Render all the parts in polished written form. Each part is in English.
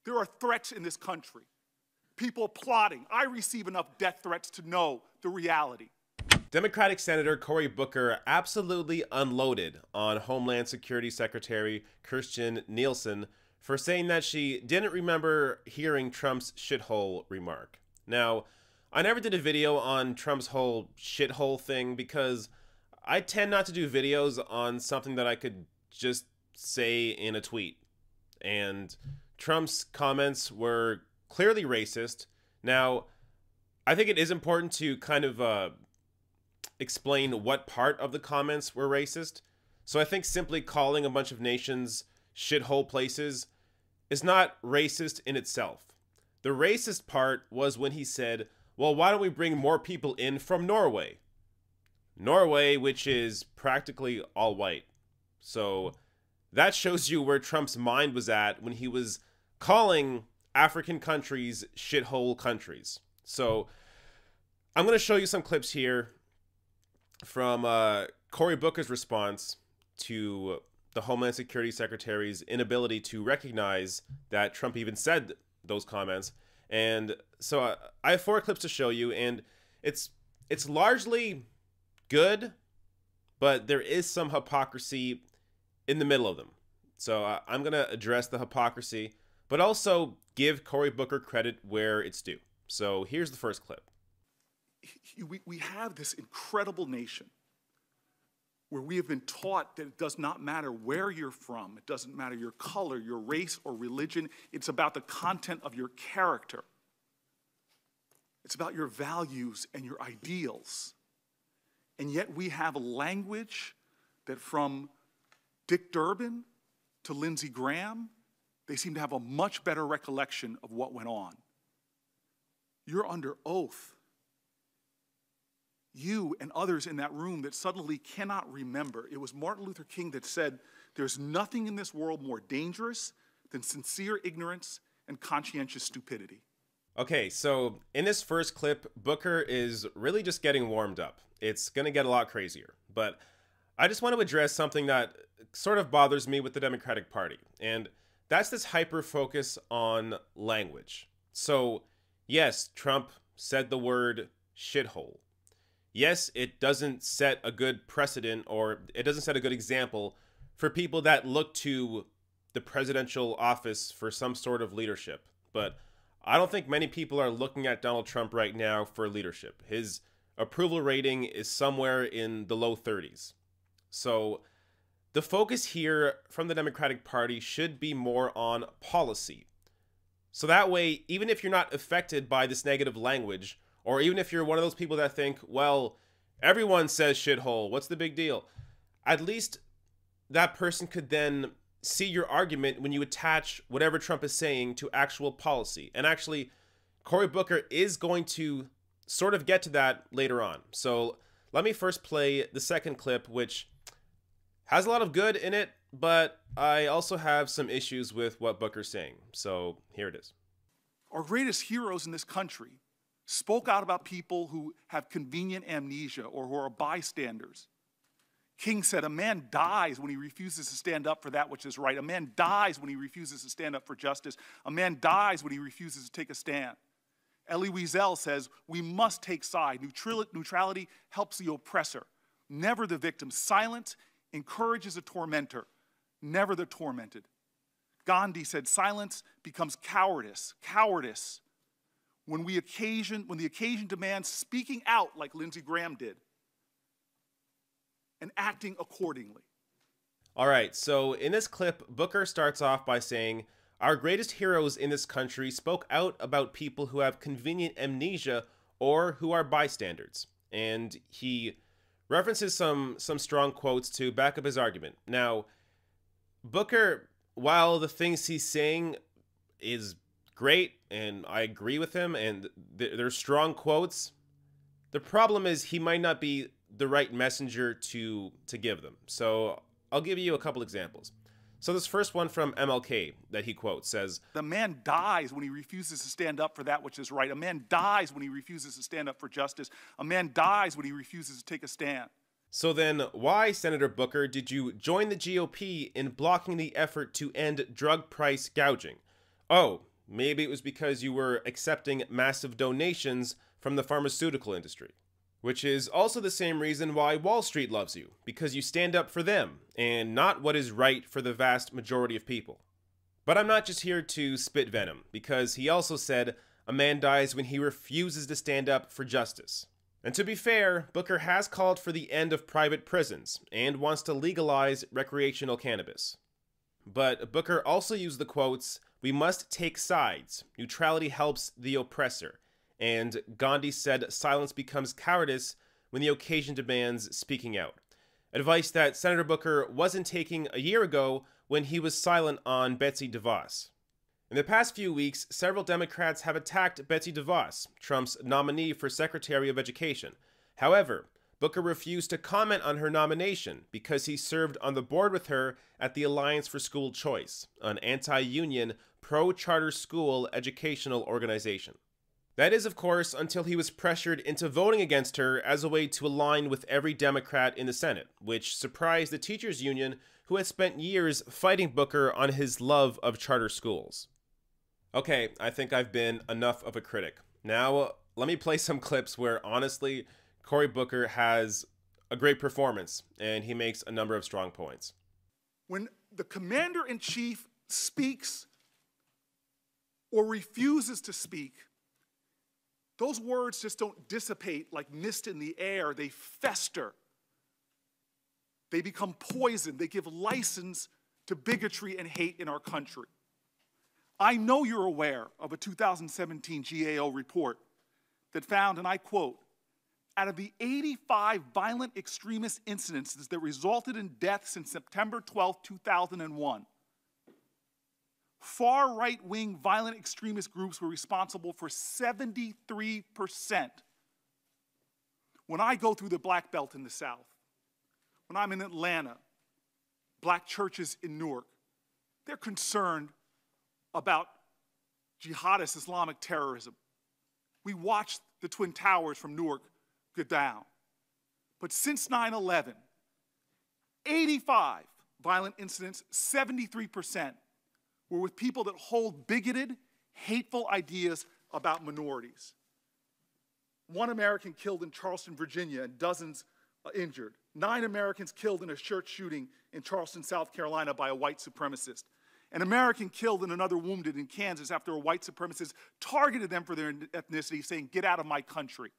There are threats in this country. People plotting. I receive enough death threats to know the reality. Democratic Senator Cory Booker absolutely unloaded on Homeland Security Secretary Kirstjen Nielsen for saying that she didn't remember hearing Trump's shithole remark. Now, I never did a video on Trump's whole shithole thing because I tend not to do videos on something that I could just say in a tweet. And Trump's comments were clearly racist. Now, I think it is important to kind of explain what part of the comments were racist. So I think simply calling a bunch of nations shithole places is not racist in itself. The racist part was when he said, well, why don't we bring more people in from Norway? Norway, which is practically all white. So that shows you where Trump's mind was at when he was calling African countries shithole countries. So I'm going to show you some clips here from Cory Booker's response to the Homeland Security Secretary's inability to recognize that Trump even said those comments. And so I have 4 clips to show you, and it's largely good, but there is some hypocrisy in the middle of them. So I'm going to address the hypocrisy, but also give Cory Booker credit where it's due. So here's the first clip. We have this incredible nation where we have been taught that it does not matter where you're from. It doesn't matter your color, your race, or religion. It's about the content of your character. It's about your values and your ideals. And yet we have a language that from Dick Durbin to Lindsey Graham, they seem to have a much better recollection of what went on. You're under oath. You and others in that room that suddenly cannot remember. It was Martin Luther King that said, there's nothing in this world more dangerous than sincere ignorance and conscientious stupidity. Okay, so in this first clip, Booker is really just getting warmed up. It's going to get a lot crazier. But I just want to address something that sort of bothers me with the Democratic Party. And that's this hyper-focus on language. So, yes, Trump said the word shithole. Yes, it doesn't set a good precedent, or it doesn't set a good example for people that look to the presidential office for some sort of leadership. But I don't think many people are looking at Donald Trump right now for leadership. His approval rating is somewhere in the low 30s. So the focus here from the Democratic Party should be more on policy. So that way, even if you're not affected by this negative language, or even if you're one of those people that think, well, everyone says shithole, what's the big deal? At least that person could then see your argument when you attach whatever Trump is saying to actual policy. And actually, Cory Booker is going to sort of get to that later on. So let me first play the second clip, which has a lot of good in it, but I also have some issues with what Booker's saying. So here it is. Our greatest heroes in this country spoke out about people who have convenient amnesia or who are bystanders. King said, a man dies when he refuses to stand up for that which is right. A man dies when he refuses to stand up for justice. A man dies when he refuses to take a stand. Elie Wiesel says, we must take side. Neutrality helps the oppressor, never the victim. Silence encourages a tormentor, never the tormented. Gandhi said, silence becomes cowardice. Cowardice when the occasion demands speaking out like Lindsey Graham did and acting accordingly. All right, so in this clip, Booker starts off by saying, our greatest heroes in this country spoke out about people who have convenient amnesia or who are bystanders. And he references some strong quotes to back up his argument. Now, Booker, while the things he's saying is great, and I agree with him, and they're strong quotes, the problem is he might not be the right messenger to give them. So I'll give you a couple examples. So this first one from MLK that he quotes says, the man dies when he refuses to stand up for that which is right. A man dies when he refuses to stand up for justice. A man dies when he refuses to take a stand. So then why, Senator Booker, did you join the GOP in blocking the effort to end drug price gouging? Oh, Maybe it was because you were accepting massive donations from the pharmaceutical industry. Which is also the same reason why Wall Street loves you, because you stand up for them, and not what is right for the vast majority of people. But I'm not just here to spit venom, because he also said a man dies when he refuses to stand up for justice. And to be fair, Booker has called for the end of private prisons, and wants to legalize recreational cannabis. But Booker also used the quotes, "We must take sides. Neutrality helps the oppressor." And Gandhi said silence becomes cowardice when the occasion demands speaking out. Advice that Senator Booker wasn't taking a year ago when he was silent on Betsy DeVos. In the past few weeks, several Democrats have attacked Betsy DeVos, Trump's nominee for Secretary of Education. However, Booker refused to comment on her nomination because he served on the board with her at the Alliance for School Choice, an anti-union, pro-charter school educational organization. That is, of course, until he was pressured into voting against her as a way to align with every Democrat in the Senate, which surprised the teachers' union, who had spent years fighting Booker on his love of charter schools. Okay, I think I've been enough of a critic. Now, let me play some clips where, honestly, Cory Booker has a great performance, and he makes a number of strong points. When the commander-in-chief speaks or refuses to speak, those words just don't dissipate like mist in the air. They fester. They become poison. They give license to bigotry and hate in our country. I know you're aware of a 2017 GAO report that found, and I quote, "Out of the 85 violent extremist incidences that resulted in death since September 12, 2001, far right-wing violent extremist groups were responsible for 73%. When I go through the Black Belt in the South, when I'm in Atlanta, black churches in Newark, they're concerned about jihadist Islamic terrorism. We watched the Twin Towers from Newark go down. But since 9/11, 85 violent incidents, 73%, were with people that hold bigoted, hateful ideas about minorities. 1 American killed in Charleston, Virginia, and dozens injured. 9 Americans killed in a church shooting in Charleston, South Carolina by a white supremacist. An American killed and another wounded in Kansas after a white supremacist targeted them for their ethnicity, saying, "Get out of my country."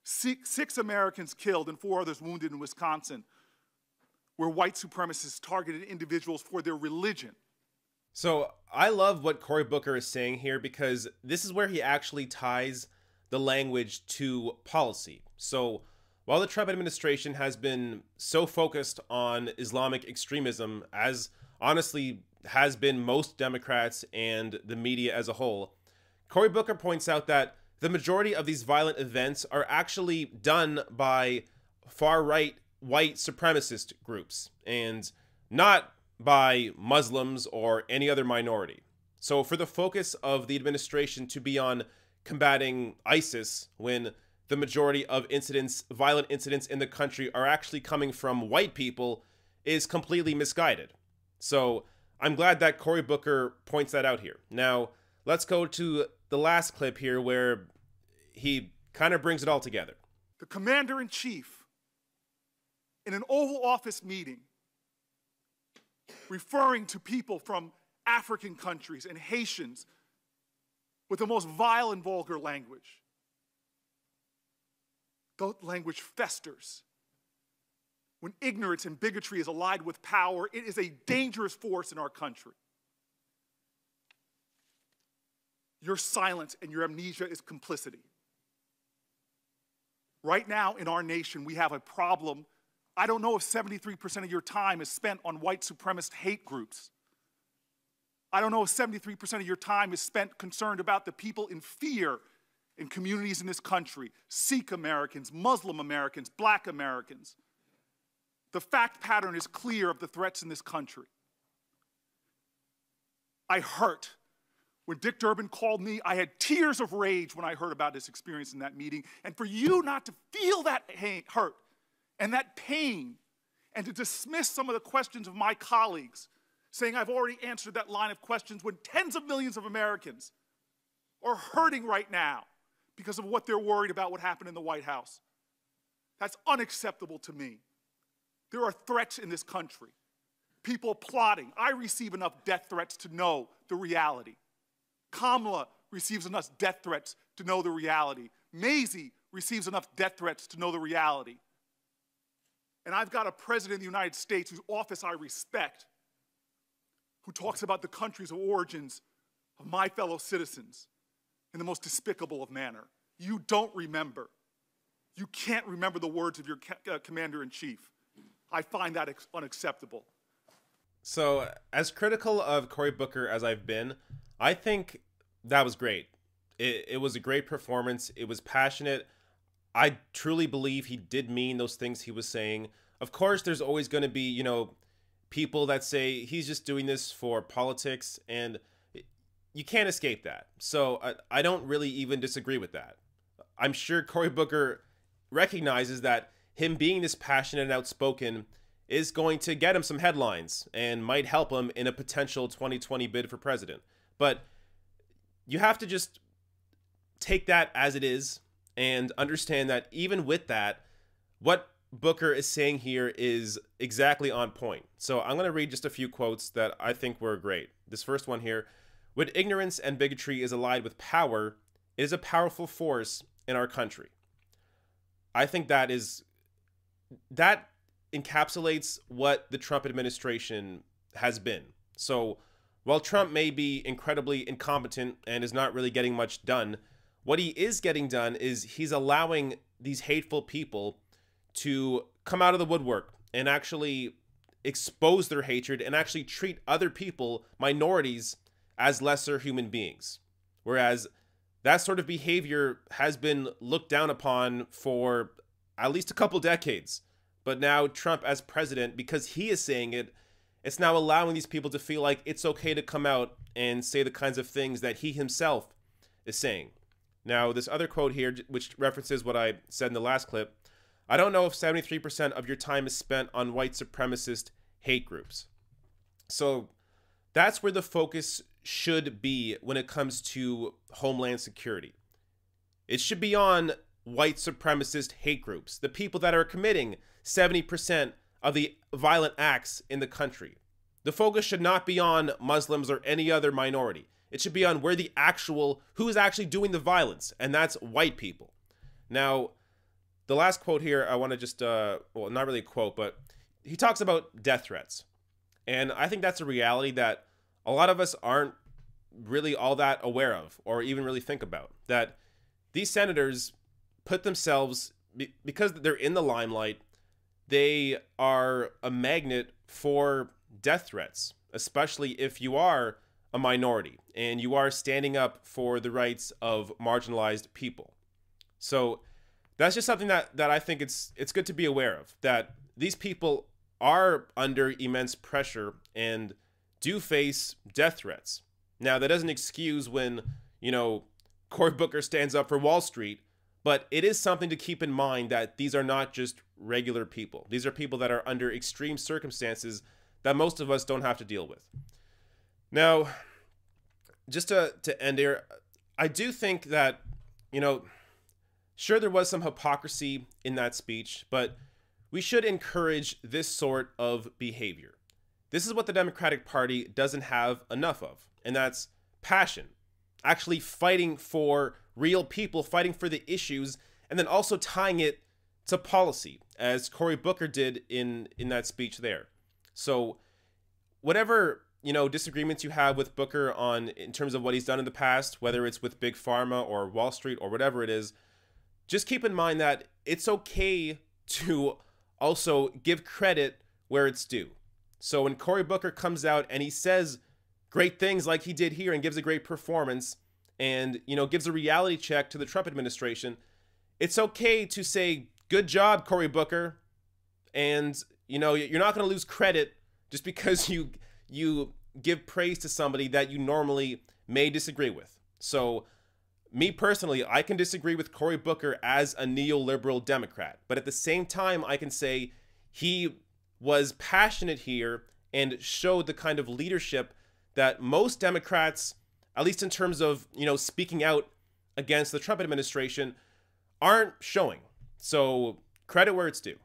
6 Americans killed and 4 others wounded in Wisconsin, where white supremacists targeted individuals for their religion. So I love what Cory Booker is saying here, because this is where he actually ties the language to policy. So while the Trump administration has been so focused on Islamic extremism, as honestly has been most Democrats and the media as a whole, Cory Booker points out that the majority of these violent events are actually done by far-right white supremacist groups, and not by Muslims or any other minority. So for the focus of the administration to be on combating ISIS, when the majority of violent incidents in the country are actually coming from white people, is completely misguided. So I'm glad that Cory Booker points that out here. Now, let's go to the last clip here where he kind of brings it all together. The commander-in-chief, in an Oval Office meeting, referring to people from African countries and Haitians with the most vile and vulgar language. The language festers. When ignorance and bigotry is allied with power, it is a dangerous force in our country. Your silence and your amnesia is complicity. Right now in our nation, we have a problem. I don't know if 73% of your time is spent on white supremacist hate groups. I don't know if 73% of your time is spent concerned about the people in fear in communities in this country, Sikh Americans, Muslim Americans, Black Americans. The fact pattern is clear of the threats in this country. I hurt. When Dick Durbin called me, I had tears of rage when I heard about his experience in that meeting. And for you not to feel that hurt and that pain, and to dismiss some of the questions of my colleagues, saying I've already answered that line of questions when tens of millions of Americans are hurting right now because of what they're worried about what happened in the White House. That's unacceptable to me. There are threats in this country. People plotting. I receive enough death threats to know the reality. Kamala receives enough death threats to know the reality. Maisie receives enough death threats to know the reality. And I've got a president of the United States whose office I respect, who talks about the countries of origins of my fellow citizens in the most despicable of manner. You don't remember. You can't remember the words of your commander-in-chief. I find that unacceptable. So, as critical of Cory Booker as I've been, I think that was great. It was a great performance. It was passionate. I truly believe he did mean those things he was saying. Of course, there's always going to be, people that say he's just doing this for politics, and you can't escape that. So I don't really even disagree with that. I'm sure Cory Booker recognizes that him being this passionate and outspoken is going to get him some headlines and might help him in a potential 2020 bid for president. But you have to just take that as it is and understand that even with that, what Booker is saying here is exactly on point. So I'm going to read just a few quotes that I think were great. This first one here: when ignorance and bigotry is allied with power, it is a powerful force in our country. I think that encapsulates what the Trump administration has been. So while Trump may be incredibly incompetent and is not really getting much done, what he is getting done is he's allowing these hateful people to come out of the woodwork and actually expose their hatred and actually treat other people, minorities, as lesser human beings. Whereas that sort of behavior has been looked down upon for at least a couple decades. But now Trump as president, because he is saying it, it's now allowing these people to feel like it's okay to come out and say the kinds of things that he himself is saying. Now, this other quote here, which references what I said in the last clip: I don't know if 73% of your time is spent on white supremacist hate groups. So that's where the focus should be when it comes to Homeland Security. It should be on white supremacist hate groups, the people that are committing 70% of the violent acts in the country. The focus should not be on Muslims or any other minority. It should be on who is actually doing the violence, and that's white people. Now, the last quote here, I want to just, not really a quote, but he talks about death threats. And I think that's a reality that a lot of us aren't really all that aware of or even really think about. That these senators put themselves, because they're in the limelight, they are a magnet for death threats, especially if you are a minority and you are standing up for the rights of marginalized people. So that's just something that I think it's good to be aware of, that these people are under immense pressure and do face death threats. Now, that doesn't excuse when, Cory Booker stands up for Wall Street, but it is something to keep in mind that these are not just regular people. These are people that are under extreme circumstances that most of us don't have to deal with. Now, just to end here, I do think that, sure, there was some hypocrisy in that speech, but we should encourage this sort of behavior. This is what the Democratic Party doesn't have enough of, and that's passion. Actually fighting for real people, fighting for the issues, and then also tying it to policy, as Cory Booker did in that speech there. So whatever, disagreements you have with Booker in terms of what he's done in the past, whether it's with Big Pharma or Wall Street or whatever it is, just keep in mind that it's okay to also give credit where it's due. So when Cory Booker comes out and he says great things like he did here and gives a great performance and, gives a reality check to the Trump administration, it's okay to say, good job, Cory Booker. And, you're not going to lose credit just because you give praise to somebody that you normally may disagree with. So me personally, I can disagree with Cory Booker as a neoliberal Democrat, but at the same time, I can say he was passionate here and showed the kind of leadership that most Democrats, at least in terms of, speaking out against the Trump administration, aren't showing. So credit where it's due.